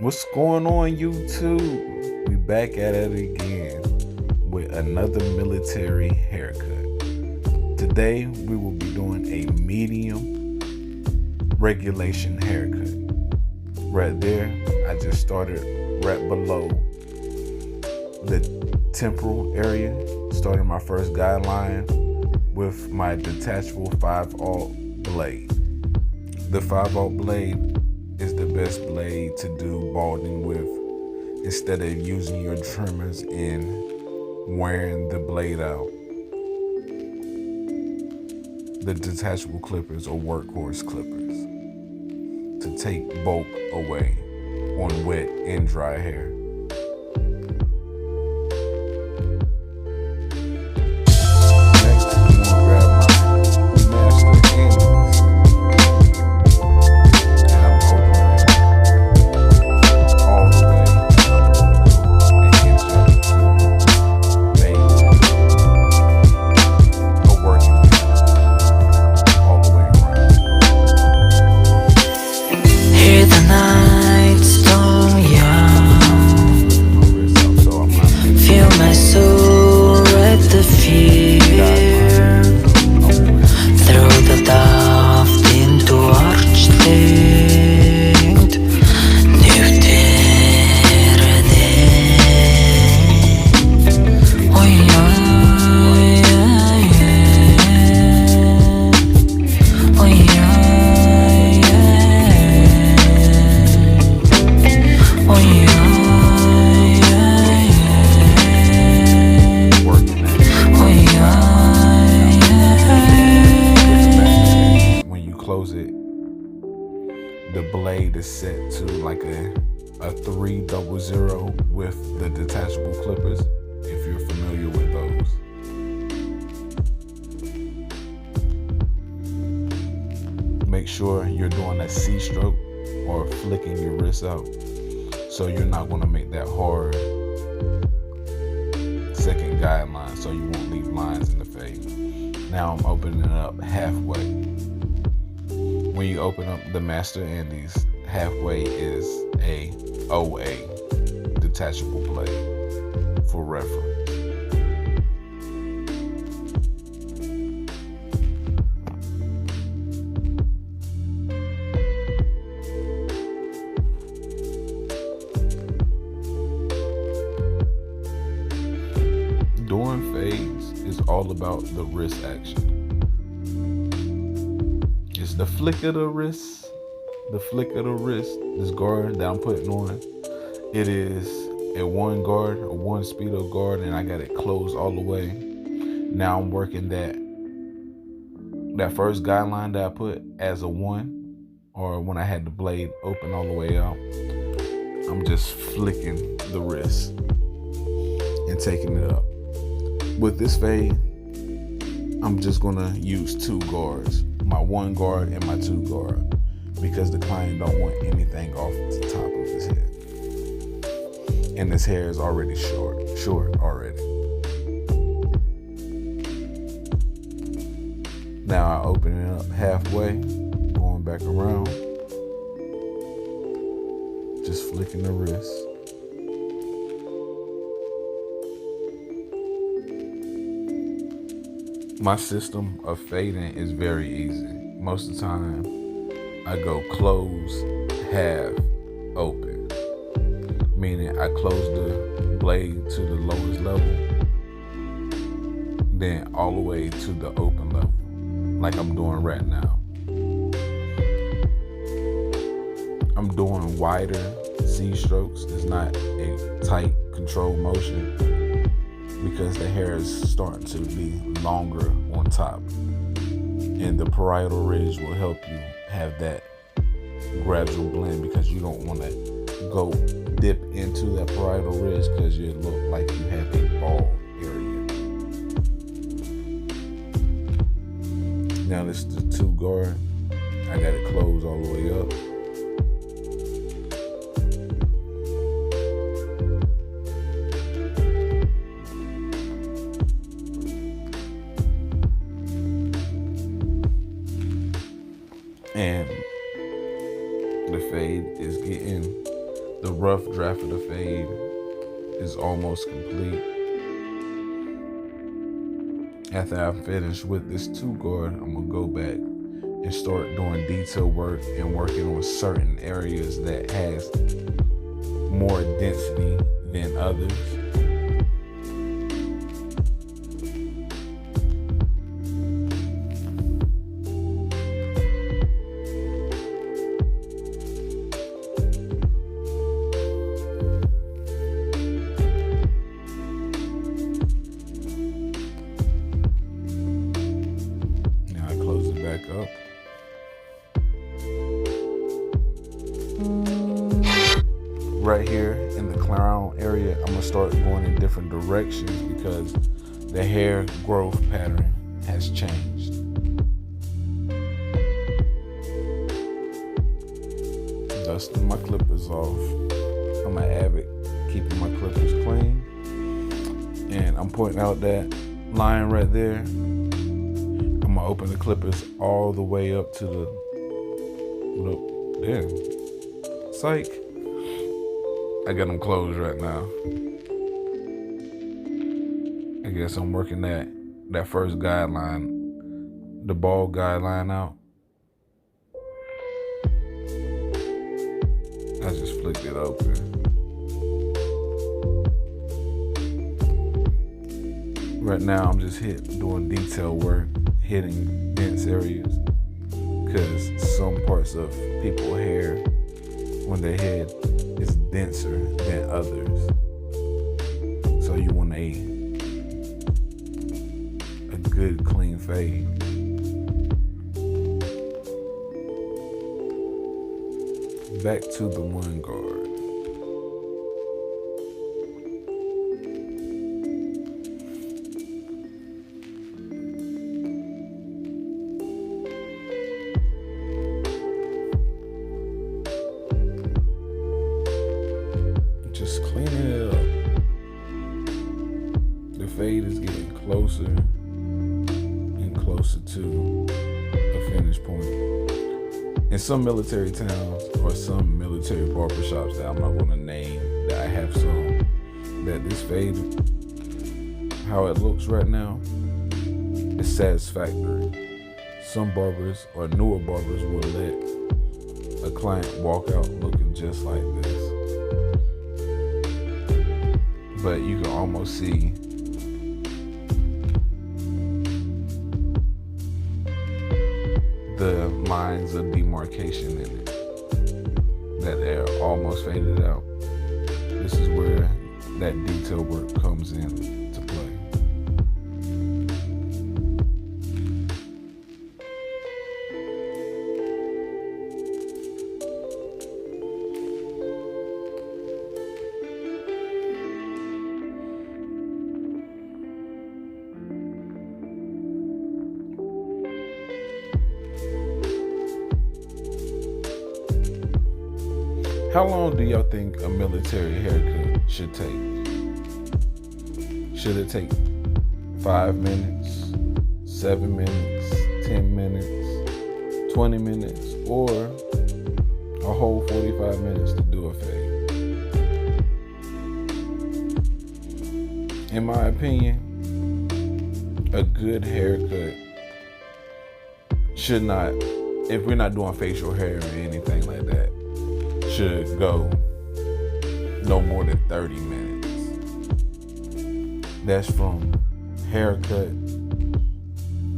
What's going on, YouTube? We back at it again with another military haircut. Today we will be doing a medium regulation haircut. Right there, I just started right below the temporal area, starting my first guideline with my detachable 5/0 blade. The 5/0 blade is the best blade to do balding with instead of using your trimmers and wearing the blade out. The detachable clippers or workhorse clippers to take bulk away on wet and dry hair. Next, I'm gonna grab my master candies and I'm opening it all the way. I'm gonna go and inch it to make a working candy all the way around. Hear the night storm young, So I'm not feel my soul at the fear. Throw the daft into archlight. Newterene. Oj, oj, oj, oj, working that. When you close it, the blade is set to like a 300 with the detachable clippers, if you're familiar with those. Make sure you're doing a C stroke or flicking your wrist out, so you're not going to make that hard second guideline, so you won't leave lines in the fade. Now I'm opening it up halfway. When you open up the Master Indies, halfway is a OA detachable blade for reference. Doing fades is all about the wrist action. It's the flick of the wrist, this guard that I'm putting on. It is a one speedo guard, and I got it closed all the way. Now I'm working that first guideline that I put as a one, or when I had the blade open all the way out. I'm just flicking the wrist and taking it up. With this fade, I'm just gonna use two guards, my one guard and my two guard, because the client don't want anything off the top of his head. And his hair is already short already. Now I open it up halfway, going back around, just flicking the wrist. My system of fading is very easy. Most of the time, I go close, half, open. Meaning I close the blade to the lowest level, then all the way to the open level, like I'm doing right now. I'm doing wider C strokes. It's not a tight controlled motion, because the hair is starting to be longer on top, and the parietal ridge will help you have that gradual blend, because you don't want to go dip into that parietal ridge, because you look like you have a bald area. Now this is the two guard. I got it closed all the way up. And the fade is getting The rough draft of the fade is almost complete. After I'm finished with this 2-guard, I'm gonna go back and start doing detail work and working on certain areas that has more density than others. Now I close it back up. Right here in the crown area, I'm gonna start going in different directions because the hair growth pattern has changed. Dusting my clippers off. I'm an avid keeping my clippers clean. And I'm pointing out that line right there. I'm gonna open the clippers all the way up to the, look, there. Psych. I got them closed right now. I guess I'm working that first guideline, the ball guideline out. I just flicked it open. Right now I'm just doing detail work, hitting dense areas, because some parts of people's hair when they head is denser than others. So you want a good clean fade. Back to the 1-guard. Just cleaning it up. The fade is getting closer and closer to a finish point. In some military towns or some military barbershops that I'm not going to name, that I have some, that this fade, how it looks right now, is satisfactory. Some barbers or newer barbers will let a client walk out looking just like this. But you can almost see the lines of demarcation in it, that they're almost faded out. This is where that detail work comes in to play. How long do y'all think a military haircut should take? Should it take 5 minutes, 7 minutes, 10 minutes, 20 minutes, or a whole 45 minutes to do a fade? In my opinion, a good haircut should not, if we're not doing facial hair or anything like that, should go no more than 30 minutes. That's from haircut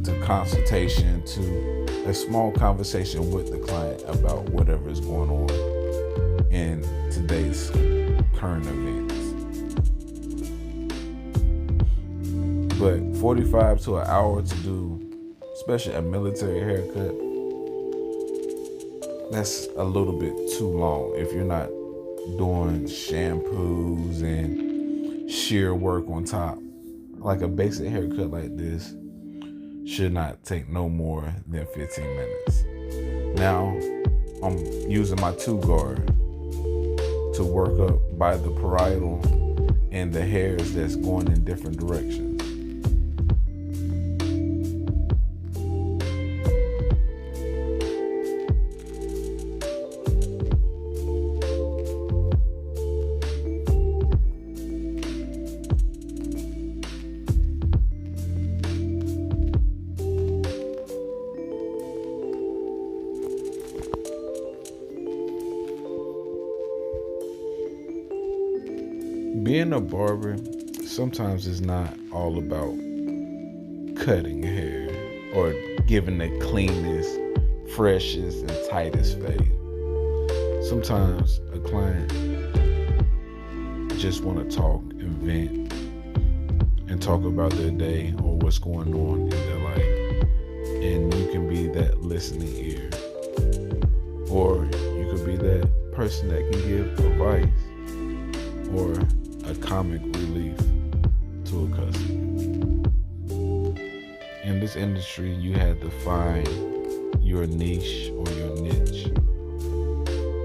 to consultation to a small conversation with the client about whatever is going on in today's current events. But 45 to an hour to do, especially a military haircut, that's a little bit too long if you're not doing shampoos and shear work on top. Like a basic haircut like this should not take no more than 15 minutes. Now I'm using my 2-guard to work up by the parietal and the hairs that's going in different directions. Being a barber sometimes is not all about cutting hair or giving the cleanest, freshest, and tightest fade. Sometimes a client just want to talk and vent and talk about their day or what's going on in their life. And you can be that listening ear. Or you could be that person that can give advice or a comic relief to a customer. In this industry, you had to find your niche or your niche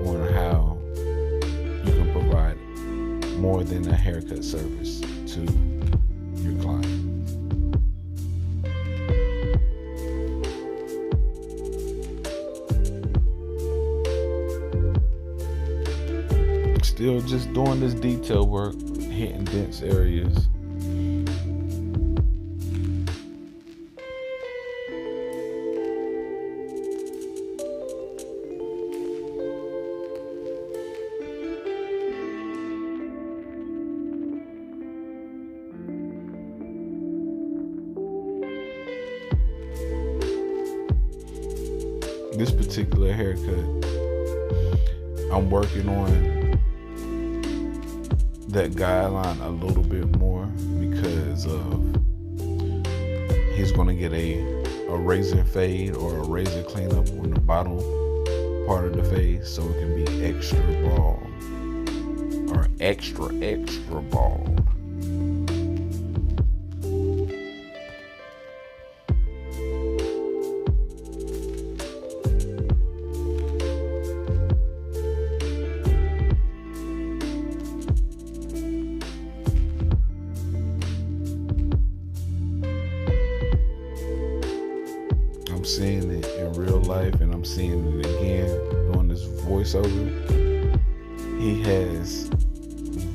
on how you can provide more than a haircut service to your client. Still just doing this detail work, hitting dense areas. This particular haircut, I'm working on that guideline a little bit more because he's going to get a razor fade or a razor cleanup on the bottom part of the face, so it can be extra bald or extra bald. I'm seeing it in real life, and I'm seeing it again doing this voiceover. He has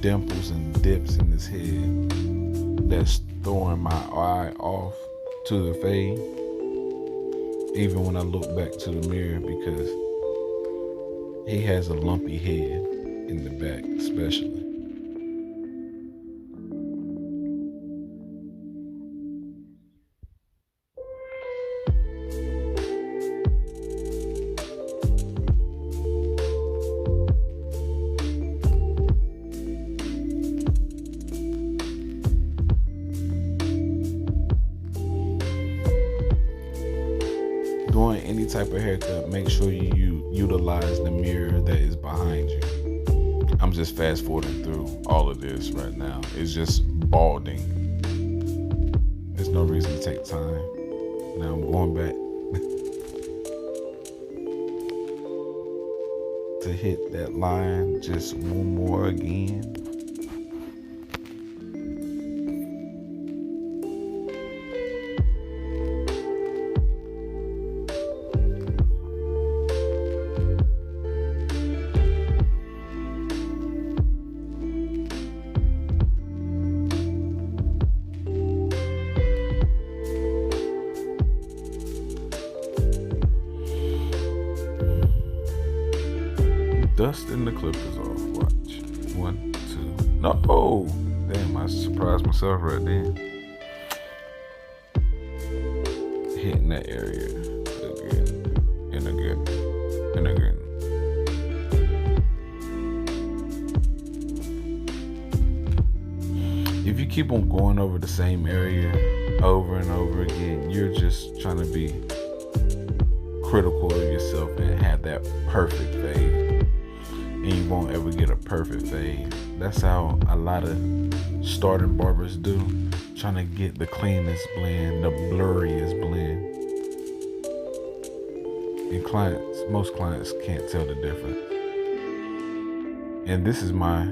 dimples and dips in his head that's throwing my eye off to the fade, even when I look back to the mirror, because he has a lumpy head in the back, especially. Doing any type of haircut, make sure you utilize the mirror that is behind you. I'm just fast forwarding through all of this right now. It's just balding. There's no reason to take time. Now I'm going back to hit that line just one more again. Dusting the clippers off. Watch. 1, 2. No! Damn, I surprised myself right then. Hitting that area again and again and again. If you keep on going over the same area over and over again, you're just trying to be critical of yourself and have that perfect fade. And you won't ever get a perfect fade. That's how a lot of starting barbers do, trying to get the cleanest blend, the blurriest blend. And most clients can't tell the difference. And this is my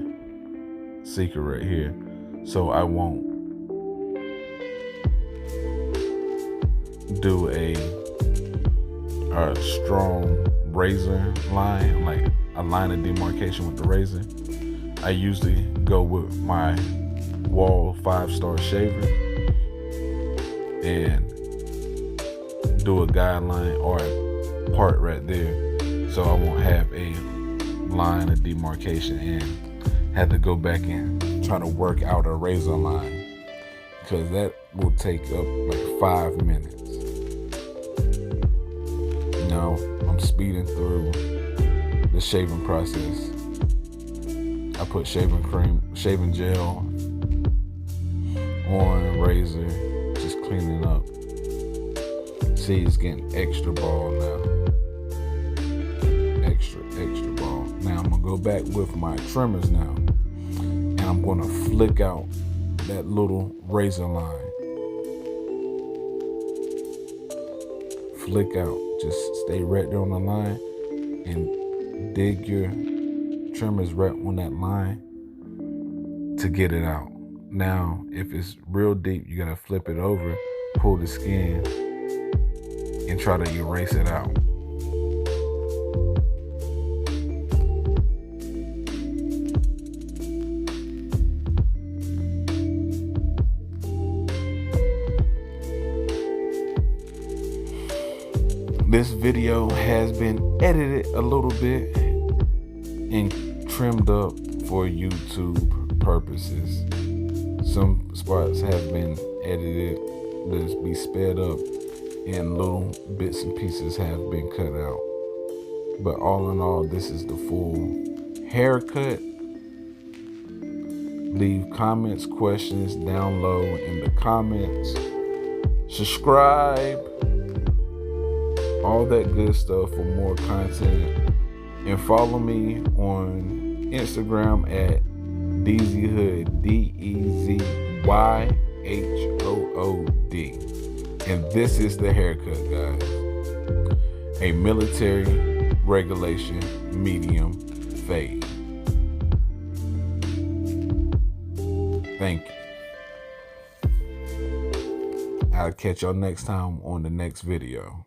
secret right here. So I won't do a strong razor line, like a line of demarcation with the razor. I usually go with my Wall 5-star shaver and do a guideline or a part right there, so I won't have a line of demarcation. And had to go back and try to work out a razor line, because that will take up like 5 minutes. Now I'm speeding through the shaving process. I put shaving gel on razor, just cleaning up. See, it's getting extra bald now. Extra bald. Now I'm gonna go back with my trimmers now, and I'm gonna flick out that little razor line. Flick out. Just stay right there on the line and dig your trimmers right on that line to get it out. Now, if it's real deep, you gotta flip it over, pull the skin, and try to erase it out. This video has been edited a little bit and trimmed up for YouTube purposes. Some spots have been edited to be sped up, and little bits and pieces have been cut out. But all in all, this is the full haircut. Leave comments, questions down low in the comments. Subscribe. All that good stuff for more content. And follow me on Instagram at DZYHOOD, DEZYHOOD. And this is the haircut, guys. A military regulation medium fade. Thank you. I'll catch y'all next time on the next video.